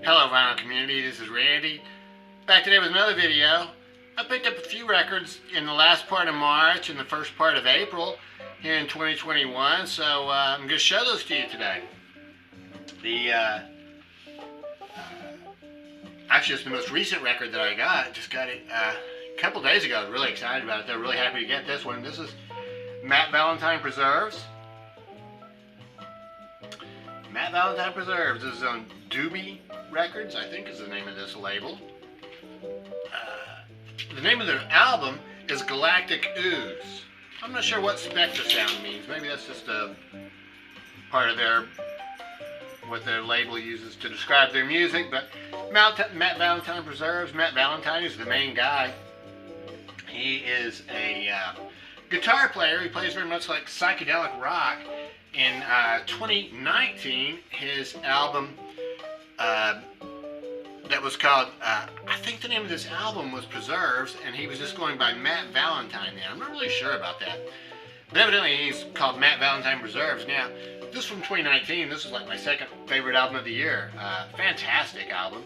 Hello vinyl community, this is Randy. Back today with another video. I picked up a few records in the last part of March and the first part of April here in 2021, so I'm going to show those to you today. Actually, it's the most recent record that I got. Just got it a couple days ago. I was really excited about it. They're really happy to get this one. This is Matt Valentine Preserves. Matt Valentine Preserves. This is on Doobie Records, I think is the name of this label. The name of their album is Galactic Ooze. I'm not sure what Spectra sound means. Maybe that's just a part of what their label uses to describe their music. But Matt Valentine Preserves. Matt Valentine is the main guy. He is a guitar player. He plays very much like psychedelic rock. In 2019, his album that was called, I think the name of this album was Preserves, and he was just going by Matt Valentine then. I'm not really sure about that. But evidently he's called Matt Valentine Preserves. Now, this from 2019, this is like my second favorite album of the year. Fantastic album.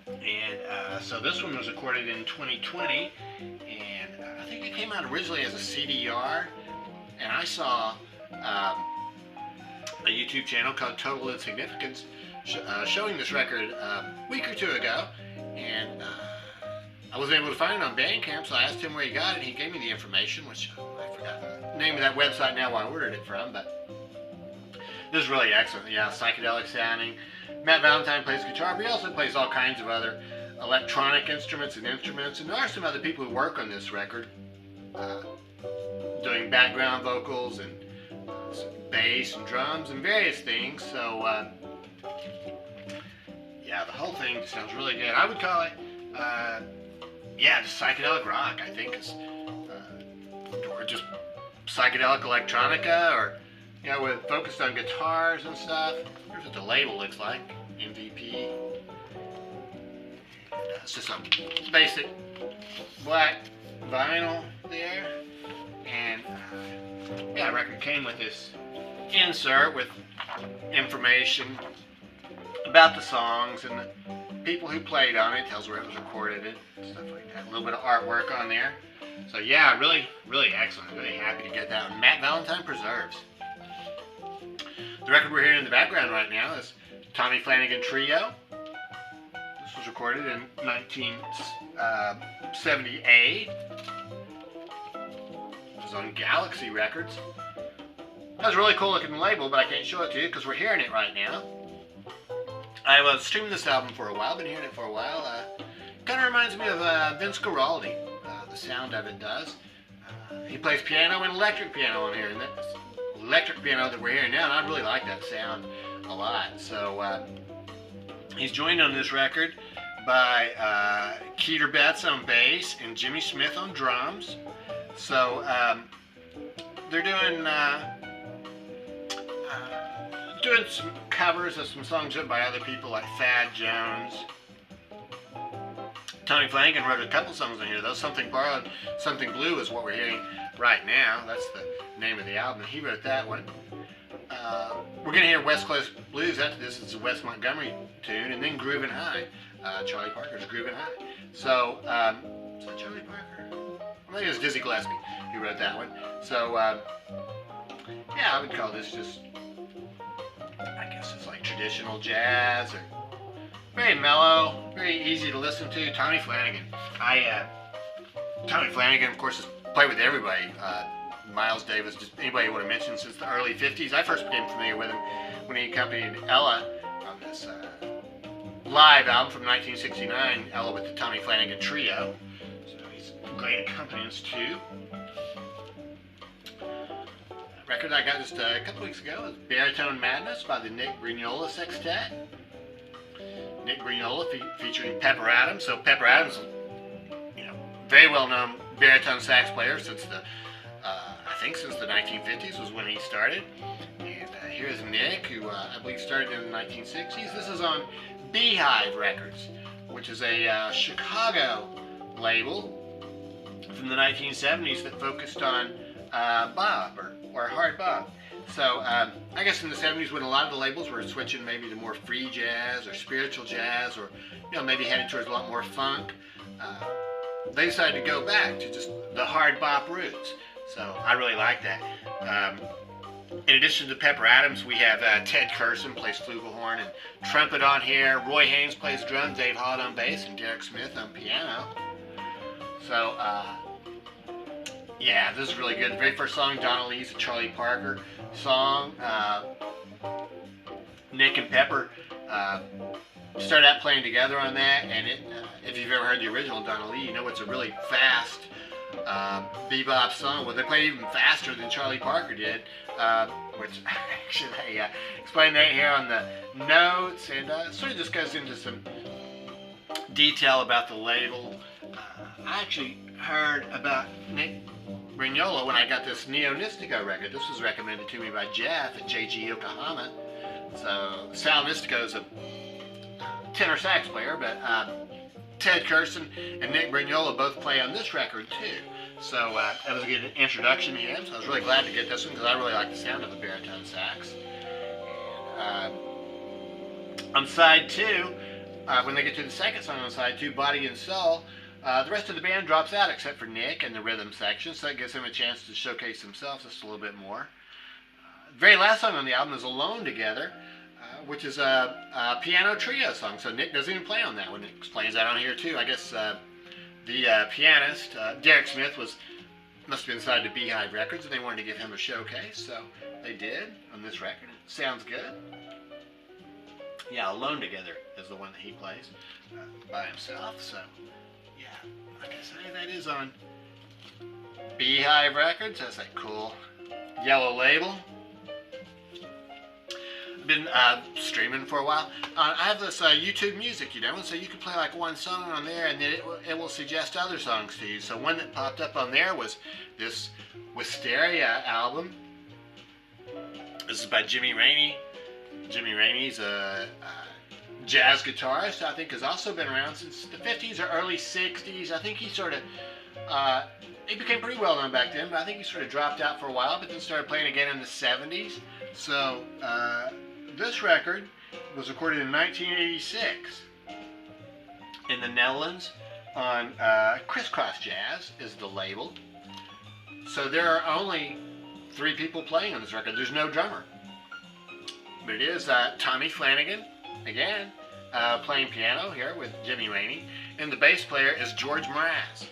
And so this one was recorded in 2020, and I think it came out originally as a CDR, and I saw a YouTube channel called Total Insignificance showing this record a week or two ago, and I wasn't able to find it on Bandcamp, so I asked him where he got it. He gave me the information, which I forgot the name of that website now where I ordered it from, but this is really excellent. Yeah, psychedelic sounding. Matt Valentine plays guitar, but he also plays all kinds of other electronic instruments, and there are some other people who work on this record doing background vocals and bass and drums and various things. So yeah, the whole thing sounds really good. I would call it yeah, just psychedelic rock. I think it's or just psychedelic electronica, or you know, with focused on guitars and stuff. Here's what the label looks like. MVP. It's just a basic black vinyl there, and yeah, the record came with this insert with information about the songs and the people who played on it. Tells where it was recorded and stuff like that. A little bit of artwork on there. So yeah, really excellent. Really happy to get that one. Matt Valentine Preserves. The record we're hearing in the background right now is Tommy Flanagan Trio. This was recorded in 1978. It was on Galaxy Records. That's a really cool looking label, but I can't show it to you because we're hearing it right now. I was streaming this album for a while, been hearing it for a while. Kind of reminds me of Vince Guaraldi, the sound of it does. He plays piano and electric piano on here, and that's electric piano that we're hearing now, and I really like that sound a lot. So he's joined on this record by Keeter Betts on bass and Jimmy Smith on drums. So they're doing some covers of some songs written by other people like Thad Jones. Tony Flanagan wrote a couple songs on here though. Something Borrowed, Something Blue is what we're hearing right now. That's the name of the album. He wrote that one. We're going to hear West Coast Blues after this. It's a Wes Montgomery tune, and then Groovin' High. Charlie Parker's Groovin' High. So, is that Charlie Parker? I think it was Dizzy Gillespie who wrote that one. So, yeah, I would call this just, I guess it's like traditional jazz, or very mellow, very easy to listen to. Tommy Flanagan. Tommy Flanagan, of course, has played with everybody. Miles Davis, just anybody you want to mention since the early 50s. I first became familiar with him when he accompanied Ella on this live album from 1969, Ella with the Tommy Flanagan Trio. So he's a great accompanist too. Record I got just a couple weeks ago is Baritone Madness by the Nick Brignola Sextet. Nick Brignola featuring Pepper Adams. So Pepper Adams, you know, very well known baritone sax player since the I think since the 1950s was when he started. And here's Nick, who I believe started in the 1960s. This is on Beehive Records, which is a Chicago label from the 1970s that focused on bop or hard bop. So I guess in the 70s when a lot of the labels were switching maybe to more free jazz or spiritual jazz, or maybe heading towards a lot more funk, they decided to go back to just the hard bop roots. So I really like that. In addition to Pepper Adams, we have Ted Curson plays flugelhorn and trumpet on here. Roy Haynes plays drums, Dave Hall on bass, and Derek Smith on piano. So, yeah, this is really good. The very first song, Donna Lee's a Charlie Parker song. Nick and Pepper started out playing together on that, and if you've ever heard the original Donna Lee, you know it's a really fast bebop song. Well, they played even faster than Charlie Parker did, which actually I explain that here on the notes, and sort of just goes into some detail about the label. I actually heard about Nick Brignola when I got this Neo Mystico record. This was recommended to me by Jeff at JG Yokohama. So Sal Mystico is a tenor sax player, but Ted Curson and Nick Brignola both play on this record too. So that was a good introduction to him. So I was really glad to get this one because I really like the sound of the baritone sax. And, on side 2, when they get to the second song on side 2, Body and Soul, the rest of the band drops out except for Nick and the rhythm section, so that gives him a chance to showcase himself just a little bit more. The very last song on the album is Alone Together, which is a piano trio song. So Nick doesn't even play on that one. Nick explains that on here too. I guess the pianist, Derek Smith, must have been signed to Beehive Records, and they wanted to give him a showcase, so they did on this record. It sounds good. Yeah, Alone Together is the one that he plays by himself. So yeah, like I say, that is on Beehive Records. That's a cool yellow label. Been streaming for a while. I have this YouTube Music, and so you can play like one song on there, and then it will suggest other songs to you. So one that popped up on there was this Wisteria album. This is by Jimmy Rainey. Jimmy Rainey's a jazz guitarist. I think has also been around since the 50s or early 60s. I think he sort of he became pretty well known back then, but I think he sort of dropped out for a while, but then started playing again in the 70s. So this record was recorded in 1986 in the Netherlands on Crisscross Jazz is the label. So there are only 3 people playing on this record. There's no drummer. But it is Tommy Flanagan, again, playing piano here with Jimmy Rainey. And the bass player is George Mraz.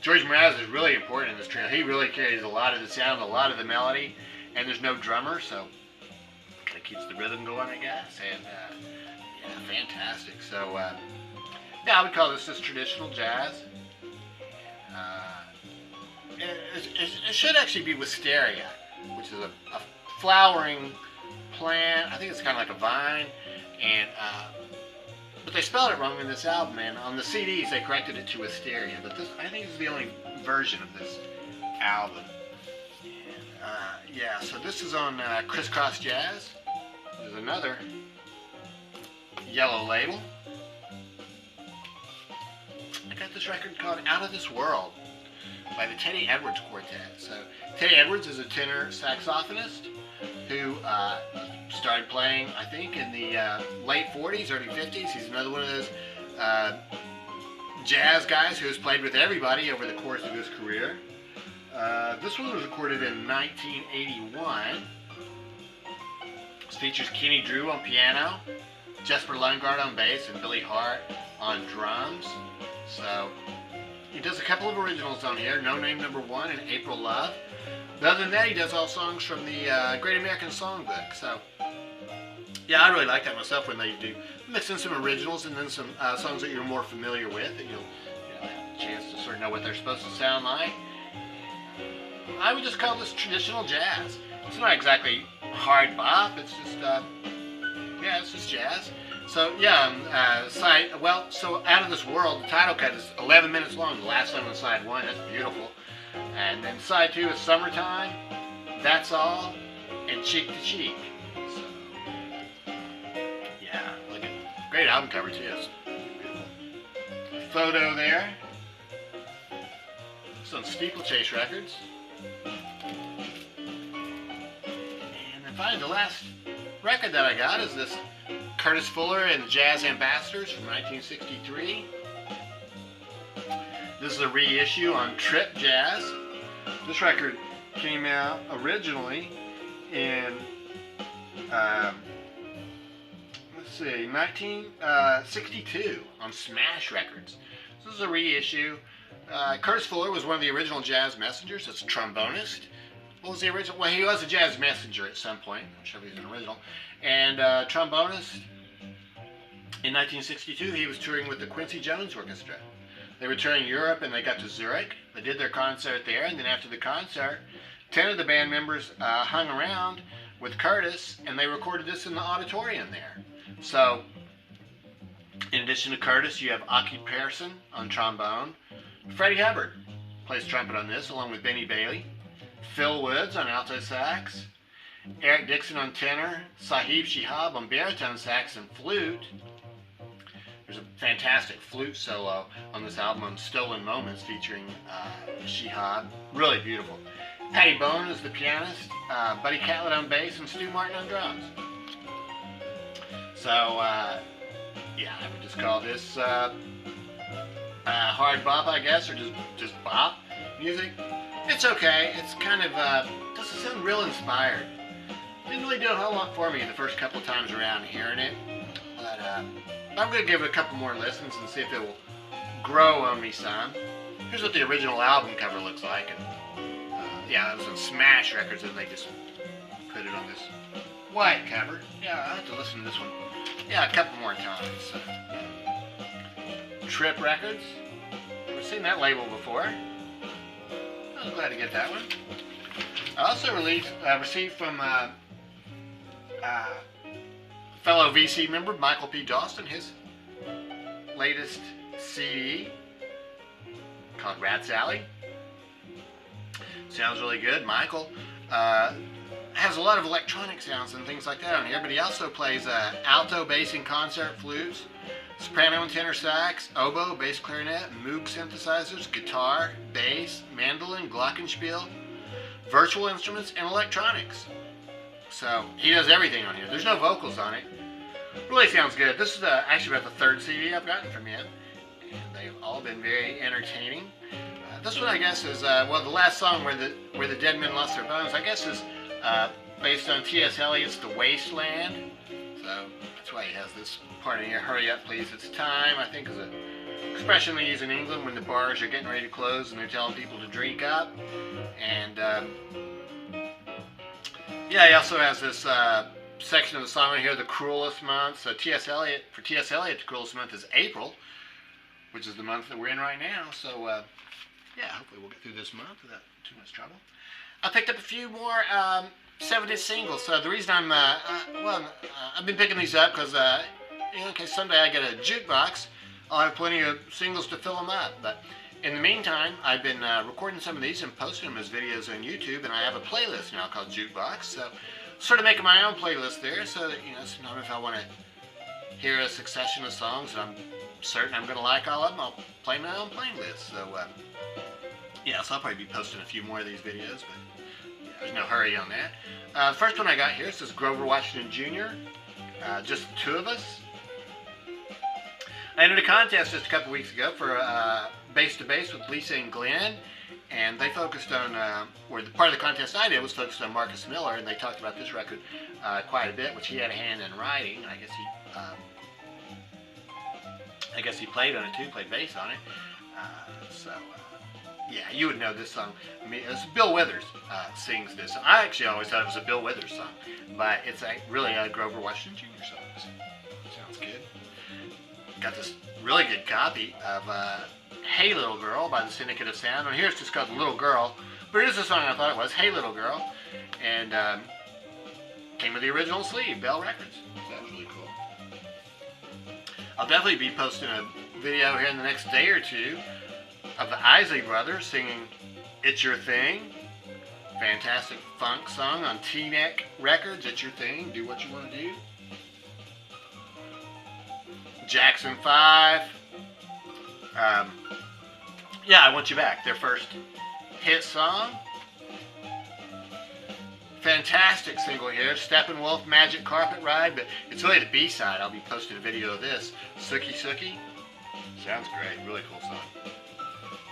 George Mraz is really important in this trio. He really carries a lot of the sound, a lot of the melody. And there's no drummer, so it keeps the rhythm going, I guess. And yeah, fantastic. So yeah, I would call this just traditional jazz. It should actually be Wisteria, which is a flowering plant. I think it's kind of like a vine, and but they spelled it wrong in this album. And on the CDs, they corrected it to Wisteria. But this, I think, is the only version of this album. Yeah, so this is on Crisscross Jazz. There's another yellow label. I got this record called Out of This World by the Teddy Edwards Quartet. So Teddy Edwards is a tenor saxophonist who started playing, I think, in the late 40s, early 50s. He's another one of those jazz guys who has played with everybody over the course of his career. This one was recorded in 1981. This features Kenny Drew on piano, Jesper Lundgaard on bass, and Billy Hart on drums. So he does a couple of originals on here, No Name Number 1 and April Love. But other than that, he does all songs from the Great American Songbook. So yeah, I really like that myself when they do mix in some originals and then some songs that you're more familiar with, and you'll have a chance to sort of know what they're supposed to sound like. I would just call this traditional jazz. It's not exactly hard bop. It's just, yeah, it's just jazz. So yeah, so Out of This World, the title cut is 11 minutes long. The last song on side 1, that's beautiful. And then side 2 is Summertime, That's All, and Cheek to Cheek. So yeah, look at great album cover too. It's beautiful. Photo there. It's on Steeplechase Records. find the last record that I got is this Curtis Fuller and the Jazz Ambassadors from 1963. This is a reissue on Trip Jazz. This record came out originally in, let's see, 1962 on Smash Records. This is a reissue. Curtis Fuller was one of the original jazz messengers. It's a trombonist. What was the original? Well, he was a jazz messenger at some point. I'm sure he's an original. And trombonist. In 1962, he was touring with the Quincy Jones Orchestra. They were touring Europe, and they got to Zurich. They did their concert there, and then after the concert, 10 of the band members hung around with Curtis, and they recorded this in the auditorium there. So, in addition to Curtis, you have Aki Pearson on trombone. Freddie Hubbard plays trumpet on this, along with Benny Bailey. Phil Woods on alto sax. Eric Dixon on tenor. Sahib Shihab on baritone sax and flute. There's a fantastic flute solo on this album on Stolen Moments featuring Shihab. Really beautiful. Patty Bone is the pianist. Buddy Catlett on bass and Stu Martin on drums. So, yeah, I would just call this hard bop, I guess, or just bop music. It's okay. It's kind of, doesn't sound real inspired. Didn't really do a whole lot for me the first couple times around hearing it. But I'm going to give it a couple more listens and see if it will grow on me some. Here's what the original album cover looks like. And, yeah, it was on Smash Records, and they just put it on this white cover. Yeah, I'll have to listen to this one. Yeah, a couple more times. So. Trip Records. I've seen that label before. I was glad to get that one. I also received from fellow VC member Michael P Dawson his latest CD called Rat's Alley. Sounds really good. Michael has a lot of electronic sounds and things like that on here, but he also plays alto, bass, and concert flutes, soprano and tenor sax, oboe, bass clarinet, Moog synthesizers, guitar, bass, mandolin, glockenspiel, virtual instruments, and electronics. So he does everything on here. There's no vocals on it. Really sounds good. This is actually about the third CD I've gotten from him, and they've all been very entertaining. This one, I guess, is well, the last song where the dead men lost their bones, I guess, is based on T.S. Eliot's The Wasteland. So that's why he has this part in here. Hurry up, please, it's time. I think is an expression they use in England when the bars are getting ready to close and they're telling people to drink up. And yeah, he also has this section of the song right here, The Cruelest Month. So for T.S. Eliot, the cruelest month is April, which is the month that we're in right now. So yeah, hopefully we'll get through this month without too much trouble. I picked up a few more 7-inch singles. So the reason I've been picking these up because in case someday I get a jukebox, I'll have plenty of singles to fill them up. But in the meantime, I've been recording some of these and posting them as videos on YouTube, and I have a playlist now called Jukebox. So sort of making my own playlist there, so that, you know, sometimes if I want to hear a succession of songs that I'm certain I'm going to like all of them, I'll play my own playlist. So yeah, so I'll probably be posting a few more of these videos, but yeah, there's no hurry on that. The first one I got here is this Grover Washington Jr., Just the Two of Us. I entered a contest just a couple weeks ago for Bass to Bass with Lisa and Glenn, and they focused on, or the part of the contest I did was focused on Marcus Miller, and they talked about this record quite a bit, which he had a hand in writing. I guess he played on it too, played bass on it. Yeah, you would know this song. I mean, it's Bill Withers sings this. I actually always thought it was a Bill Withers song, but it's really a Grover Washington Jr. song. So, sounds good. Got this really good copy of Hey Little Girl by the Syndicate of Sound. And here it's just called Little Girl, but it is the song I thought it was, Hey Little Girl. And came with the original sleeve, Bell Records. So that was really cool. I'll definitely be posting a video here in the next day or two of the Isley Brothers singing It's Your Thing. Fantastic funk song on T-Neck Records. It's Your Thing. Do what you want to do. Jackson 5. Yeah, I Want You Back. Their first hit song. fantastic single here, Steppenwolf, Magic Carpet Ride, but it's really the B-side. I'll be posting a video of this. Sookie Sookie. Sounds great, really cool song.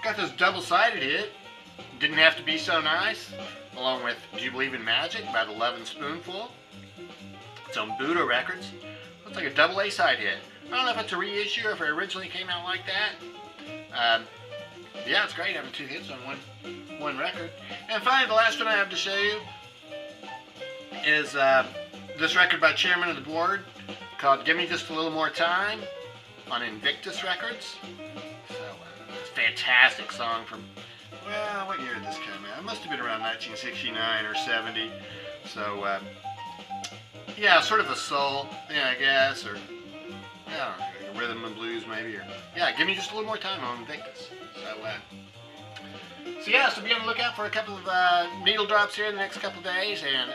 Got this double-sided hit, Didn't Have to Be So Nice, along with Do You Believe in Magic by the Lovin' Spoonful. It's on Buddha Records. Looks like a double A-side hit. I don't know if it's a reissue or if it originally came out like that. Yeah, it's great having 2 hits on one record. And finally, the last one I have to show you is this record by Chairman of the Board called Give Me Just a Little More Time on Invictus Records. So, it's a fantastic song from, well, what year did this come out? It must have been around 1969 or 70. So, yeah, sort of a soul thing, I guess, or, yeah, rhythm and blues maybe, or, yeah, Give Me Just a Little More Time on Invictus. So yeah, so be on the lookout for a couple of needle drops here in the next couple of days, and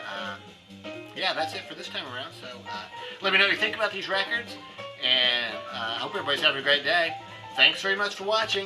yeah, that's it for this time around. So let me know what you think about these records, and I hope everybody's having a great day. Thanks very much for watching.